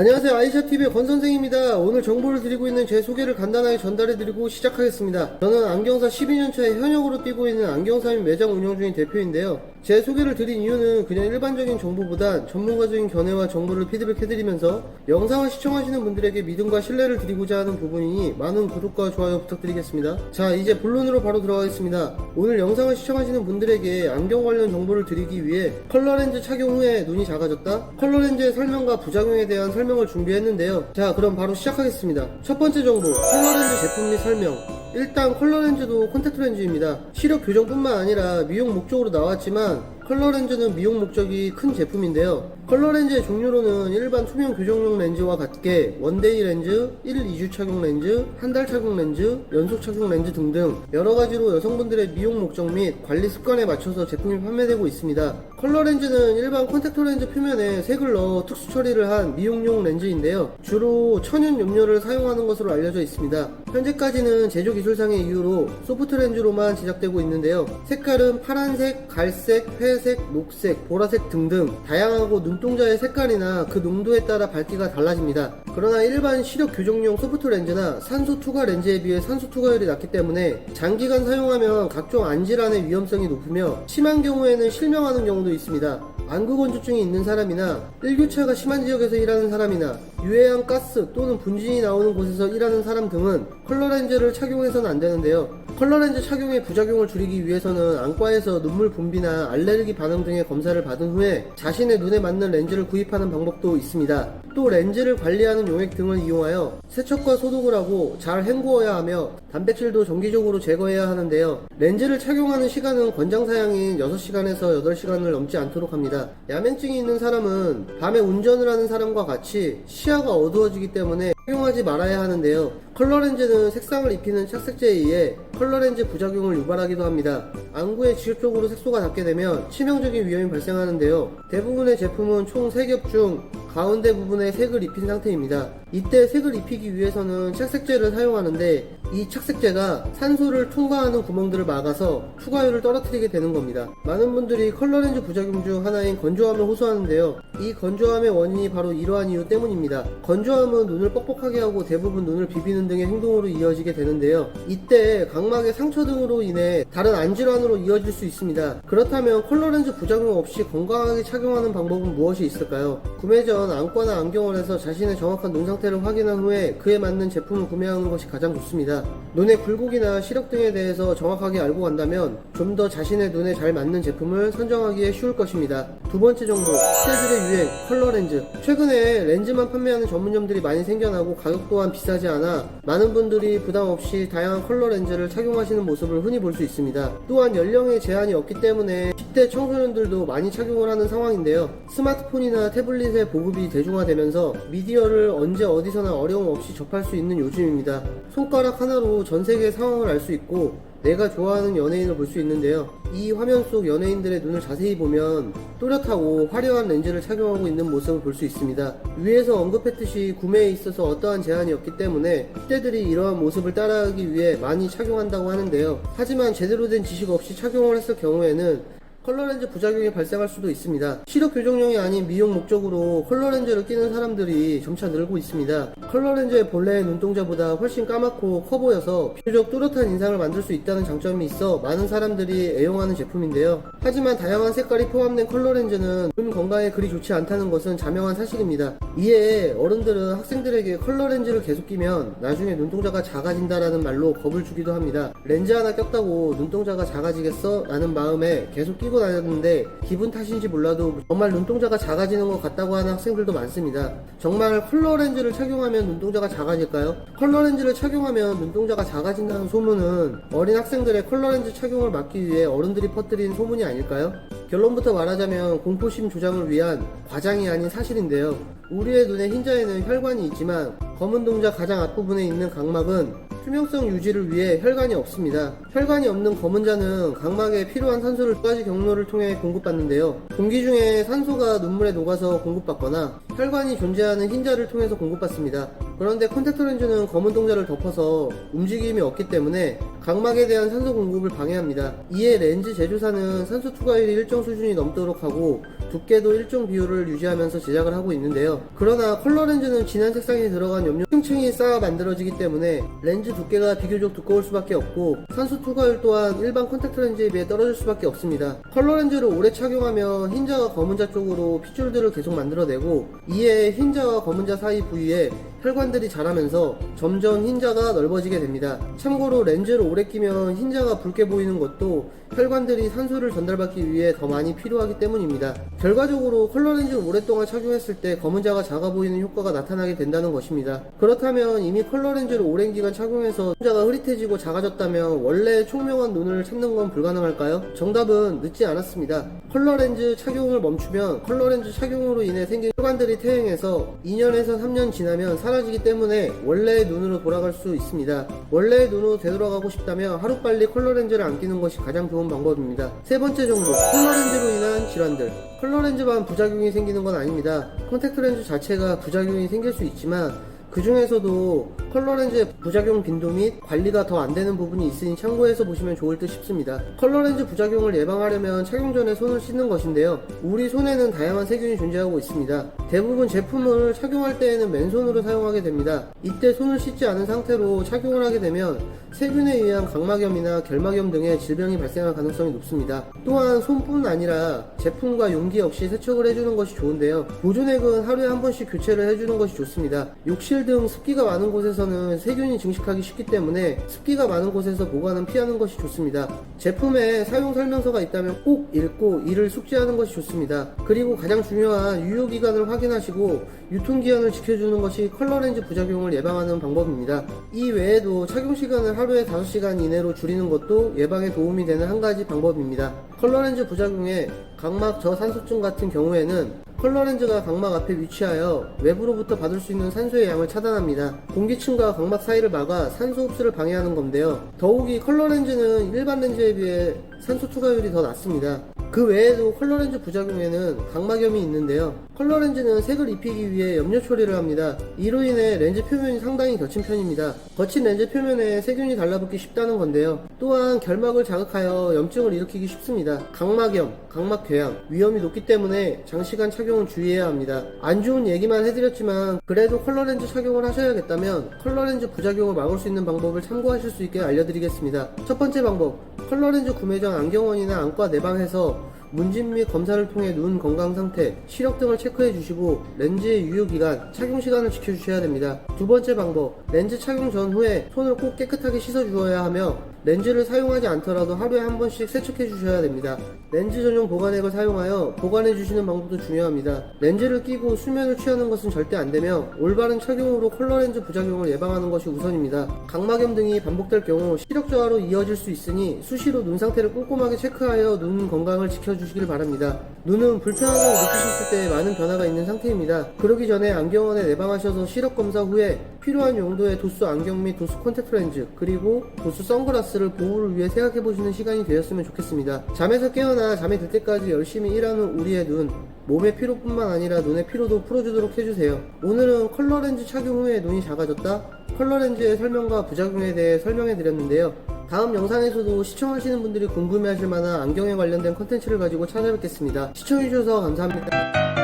안녕하세요. 아이샤TV의 권선생입니다. 오늘 정보를 드리고 있는 제 소개를 간단하게 전달해드리고 시작하겠습니다. 저는 안경사 12년차에 현역으로 뛰고 있는 안경사 및 매장 운영 중인 대표인데요. 제 소개를 드린 이유는 그냥 일반적인 정보보단 전문가적인 견해와 정보를 피드백해드리면서 영상을 시청하시는 분들에게 믿음과 신뢰를 드리고자 하는 부분이니 많은 구독과 좋아요 부탁드리겠습니다. 자, 이제 본론으로 바로 들어가겠습니다. 오늘 영상을 시청하시는 분들에게 안경 관련 정보를 드리기 위해 컬러렌즈 착용 후에 눈이 작아졌다? 컬러렌즈의 설명과 부작용에 대한 설명을 준비했는데요. 자, 그럼 바로 시작하겠습니다. 첫 번째 정보, 컬러렌즈 제품 및 설명. 일단 컬러렌즈도 콘택트 렌즈입니다. 시력 교정뿐만 아니라 미용 목적으로 나왔지만 컬러렌즈는 미용 목적이 큰 제품인데요. 컬러렌즈의 종류로는 일반 투명 교정용 렌즈와 같게 원데이 렌즈, 1, 2주 착용 렌즈, 한 달 착용 렌즈, 연속 착용 렌즈 등등 여러가지로 여성분들의 미용 목적 및 관리 습관에 맞춰서 제품이 판매되고 있습니다. 컬러렌즈는 일반 콘택트 렌즈 표면에 색을 넣어 특수 처리를 한 미용용 렌즈인데요. 주로 천연 염료를 사용하는 것으로 알려져 있습니다. 현재까지는 제조 기술상의 이유로 소프트 렌즈로만 제작되고 있는데요. 색깔은 파란색, 갈색, 회색, 녹색, 보라색 등등 다양하고 눈동자의 색깔이나 그 농도에 따라 밝기가 달라집니다. 그러나 일반 시력 교정용 소프트 렌즈나 산소 투과 렌즈에 비해 산소 투과율이 낮기 때문에 장기간 사용하면 각종 안질환의 위험성이 높으며 심한 경우에는 실명하는 경우도 있습니다. 안구건조증이 있는 사람이나 일교차가 심한 지역에서 일하는 사람이나 유해한 가스 또는 분진이 나오는 곳에서 일하는 사람 등은 컬러렌즈를 착용해서는 안 되는데요. 컬러렌즈 착용의 부작용을 줄이기 위해서는 안과에서 눈물 분비나 알레르기 반응 등의 검사를 받은 후에 자신의 눈에 맞는 렌즈를 구입하는 방법도 있습니다. 또 렌즈를 관리하는 용액 등을 이용하여 세척과 소독을 하고 잘 헹구어야 하며 단백질도 정기적으로 제거해야 하는데요. 렌즈를 착용하는 시간은 권장사양인 6시간에서 8시간을 넘지 않도록 합니다. 야맹증이 있는 사람은 밤에 운전을 하는 사람과 같이 시야가 어두워지기 때문에 착용하지 말아야 하는데요. 컬러렌즈는 색상을 입히는 착색제에 의해 컬러렌즈 부작용을 유발하기도 합니다. 안구에 지속적으로 색소가 닿게 되면 치명적인 위험이 발생하는데요. 대부분의 제품은 총 3겹 중 가운데 부분에 색을 입힌 상태입니다. 이때 색을 입히기 위해서는 착색제를 사용하는데 이 착색제가 산소를 통과하는 구멍들을 막아서 투과율을 떨어뜨리게 되는 겁니다. 많은 분들이 컬러렌즈 부작용 중 하나인 건조함을 호소하는데요. 이 건조함의 원인이 바로 이러한 이유 때문입니다. 건조함은 눈을 뻑뻑하게 하고 대부분 눈을 비비는 등의 행동으로 이어지게 되는데요. 이때 각막의 상처 등으로 인해 다른 안질환으로 이어질 수 있습니다. 그렇다면 컬러렌즈 부작용 없이 건강하게 착용하는 방법은 무엇이 있을까요? 구매 전 안과나 안경원에서 자신의 정확한 눈 상태를 확인한 후에 그에 맞는 제품을 구매하는 것이 가장 좋습니다. 눈의 굴곡이나 시력 등에 대해서 정확하게 알고 간다면 좀 더 자신의 눈에 잘 맞는 제품을 선정하기에 쉬울 것입니다. 두 번째 정보, 시대들의 유행, 컬러렌즈. 최근에 렌즈만 판매하는 전문점들이 많이 생겨나고 가격 또한 비싸지 않아 많은 분들이 부담 없이 다양한 컬러렌즈를 착용하시는 모습을 흔히 볼 수 있습니다. 또한 연령에 제한이 없기 때문에 10대 청소년들도 많이 착용을 하는 상황인데요. 스마트폰이나 태블릿의 보급이 대중화되면서 미디어를 언제 어디서나 어려움 없이 접할 수 있는 요즘입니다. 손가락 하나로 전 세계의 상황을 알 수 있고 내가 좋아하는 연예인을 볼 수 있는데요. 이 화면 속 연예인들의 눈을 자세히 보면 또렷하고 화려한 렌즈를 착용하고 있는 모습을 볼 수 있습니다. 위에서 언급했듯이 구매에 있어서 어떠한 제한이 없기 때문에 10대들이 이러한 모습을 따라하기 위해 많이 착용한다고 하는데요. 하지만 제대로 된 지식 없이 착용을 했을 경우에는 컬러렌즈 부작용이 발생할 수도 있습니다. 시력 교정용이 아닌 미용 목적으로 컬러렌즈를 끼는 사람들이 점차 늘고 있습니다. 컬러렌즈의 본래의 눈동자보다 훨씬 까맣고 커 보여서 비교적 또렷한 인상을 만들 수 있다는 장점이 있어 많은 사람들이 애용하는 제품인데요. 하지만 다양한 색깔이 포함된 컬러렌즈는 눈 건강에 그리 좋지 않다는 것은 자명한 사실입니다. 이에 어른들은 학생들에게 컬러렌즈를 계속 끼면 나중에 눈동자가 작아진다라는 말로 겁을 주기도 합니다. 렌즈 하나 꼈다고 눈동자가 작아지겠어? 라는 마음에 계속 끼고 다녔는데 기분 탓인지 몰라도 정말 눈동자가 작아지는 것 같다고 하는 학생들도 많습니다. 정말 컬러렌즈를 착용하면 눈동자가 작아질까요? 컬러렌즈를 착용하면 눈동자가 작아진다는 소문은 어린 학생들의 컬러렌즈 착용을 막기 위해 어른들이 퍼뜨린 소문이 아닐까요? 결론부터 말하자면 공포심 조장을 위한 과장이 아닌 사실인데요. 우리의 눈의 흰자에는 혈관이 있지만 검은 동자 가장 앞부분에 있는 각막은 투명성 유지를 위해 혈관이 없습니다. 혈관이 없는 검은 자는 각막에 필요한 산소를 두 가지 경로를 통해 공급받는데요. 공기 중에 산소가 눈물에 녹아서 공급받거나 혈관이 존재하는 흰자를 통해서 공급받습니다. 그런데 콘택트 렌즈는 검은 동자를 덮어서 움직임이 없기 때문에 각막에 대한 산소 공급을 방해합니다. 이에 렌즈 제조사는 산소 투과율이 일정 수준이 넘도록 하고 두께도 일정 비율을 유지하면서 제작을 하고 있는데요. 그러나 컬러 렌즈는 진한 색상이 들어간 염료 층층이 쌓아 만들어지기 때문에 렌즈 두께가 비교적 두꺼울 수밖에 없고 산소 투과율 또한 일반 콘택트 렌즈에 비해 떨어질 수밖에 없습니다. 컬러 렌즈를 오래 착용하면 흰자가 검은자 쪽으로 핏줄들을 계속 만들어내고 이에 흰자와 검은자 사이 부위에 혈관들이 자라면서 점점 흰자가 넓어지게 됩니다. 참고로 렌즈를 오래 끼면 흰자가 붉게 보이는 것도 혈관들이 산소를 전달받기 위해 더 많이 필요하기 때문입니다. 결과적으로 컬러 렌즈를 오랫동안 착용했을 때 검은자가 작아 보이는 효과가 나타나게 된다는 것입니다. 그렇다면 이미 컬러 렌즈를 오랜 기간 착용해서 흰자가 흐릿해지고 작아졌다면 원래 총명한 눈을 찾는 건 불가능할까요? 정답은 늦지 않았습니다. 컬러 렌즈 착용을 멈추면 컬러 렌즈 착용으로 인해 생긴 혈관들이 퇴행해서 2년에서 3년 지나면 사라지기 때문에 원래의 눈으로 돌아갈 수 있습니다. 원래의 눈으로 되돌아가고 싶다면 하루빨리 컬러 렌즈를 안 끼는 것이 가장 좋은 방법입니다. 세 번째 정보, 컬러 렌즈로 인한 질환들. 컬러 렌즈만 부작용이 생기는 건 아닙니다. 콘택트 렌즈 자체가 부작용이 생길 수 있지만 그 중에서도 컬러 렌즈의 부작용 빈도 및 관리가 더 안 되는 부분이 있으니 참고해서 보시면 좋을 듯 싶습니다. 컬러 렌즈 부작용을 예방하려면 착용 전에 손을 씻는 것인데요. 우리 손에는 다양한 세균이 존재하고 있습니다. 대부분 제품을 착용할 때에는 맨손으로 사용하게 됩니다. 이때 손을 씻지 않은 상태로 착용을 하게 되면 세균에 의한 각막염이나 결막염 등의 질병이 발생할 가능성이 높습니다. 또한 손뿐 아니라 제품과 용기 역시 세척을 해주는 것이 좋은데요. 보존액은 하루에 한 번씩 교체를 해주는 것이 좋습니다. 욕실 등 습기가 많은 곳에서는 세균이 증식하기 쉽기 때문에 습기가 많은 곳에서 보관은 피하는 것이 좋습니다. 제품에 사용 설명서가 있다면 꼭 읽고 이를 숙지하는 것이 좋습니다. 그리고 가장 중요한 유효기간을 확인하시고 유통기한을 지켜주는 것이 컬러 렌즈 부작용을 예방하는 방법입니다. 이 외에도 착용 시간을 하루에 5시간 이내로 줄이는 것도 예방에 도움이 되는 한 가지 방법입니다. 컬러 렌즈 부작용에 각막 저산소증 같은 경우에는 컬러 렌즈가 각막 앞에 위치하여 외부로부터 받을 수 있는 산소의 양을 차단합니다. 공기층과 각막 사이를 막아 산소 흡수를 방해하는 건데요. 더욱이 컬러 렌즈는 일반 렌즈에 비해 산소 투과율이 더 낮습니다. 그 외에도 컬러 렌즈 부작용에는 각막염이 있는데요. 컬러 렌즈는 색을 입히기 위해 염료 처리를 합니다. 이로 인해 렌즈 표면이 상당히 거친 편입니다. 거친 렌즈 표면에 세균이 달라붙기 쉽다는 건데요. 또한 결막을 자극하여 염증을 일으키기 쉽습니다. 각막염, 각막궤양 위험이 높기 때문에 장시간 착용은 주의해야 합니다. 안 좋은 얘기만 해드렸지만 그래도 컬러 렌즈 착용을 하셔야겠다면 컬러 렌즈 부작용을 막을 수 있는 방법을 참고하실 수 있게 알려드리겠습니다. 첫 번째 방법, 컬러 렌즈 구매 전 안경원이나 안과 내방에서 문진 및 검사를 통해 눈 건강 상태, 시력 등을 체크해 주시고 렌즈의 유효기간, 착용 시간을 지켜주셔야 됩니다. 두 번째 방법, 렌즈 착용 전후에 손을 꼭 깨끗하게 씻어 주어야 하며 렌즈를 사용하지 않더라도 하루에 한 번씩 세척해 주셔야 됩니다. 렌즈 전용 보관액을 사용하여 보관해 주시는 방법도 중요합니다. 렌즈를 끼고 수면을 취하는 것은 절대 안 되며 올바른 착용으로 컬러 렌즈 부작용을 예방하는 것이 우선입니다. 각막염 등이 반복될 경우 시력 저하로 이어질 수 있으니 수시로 눈 상태를 꼼꼼하게 체크하여 눈 건강을 지켜주시길 바랍니다. 눈은 불편하다고 느끼셨을 때 많은 변화가 있는 상태입니다. 그러기 전에 안경원에 내방하셔서 시력 검사 후에 필요한 용도의 도수 안경 및 도수 콘택트 렌즈 그리고 도수 선글라스를 보호를 위해 생각해보시는 시간이 되었으면 좋겠습니다. 잠에서 깨어나 잠이 들 때까지 열심히 일하는 우리의 눈, 몸의 피로뿐만 아니라 눈의 피로도 풀어주도록 해주세요. 오늘은 컬러 렌즈 착용 후에 눈이 작아졌다? 컬러 렌즈의 설명과 부작용에 대해 설명해드렸는데요. 다음 영상에서도 시청하시는 분들이 궁금해하실 만한 안경에 관련된 컨텐츠를 가지고 찾아뵙겠습니다. 시청해주셔서 감사합니다.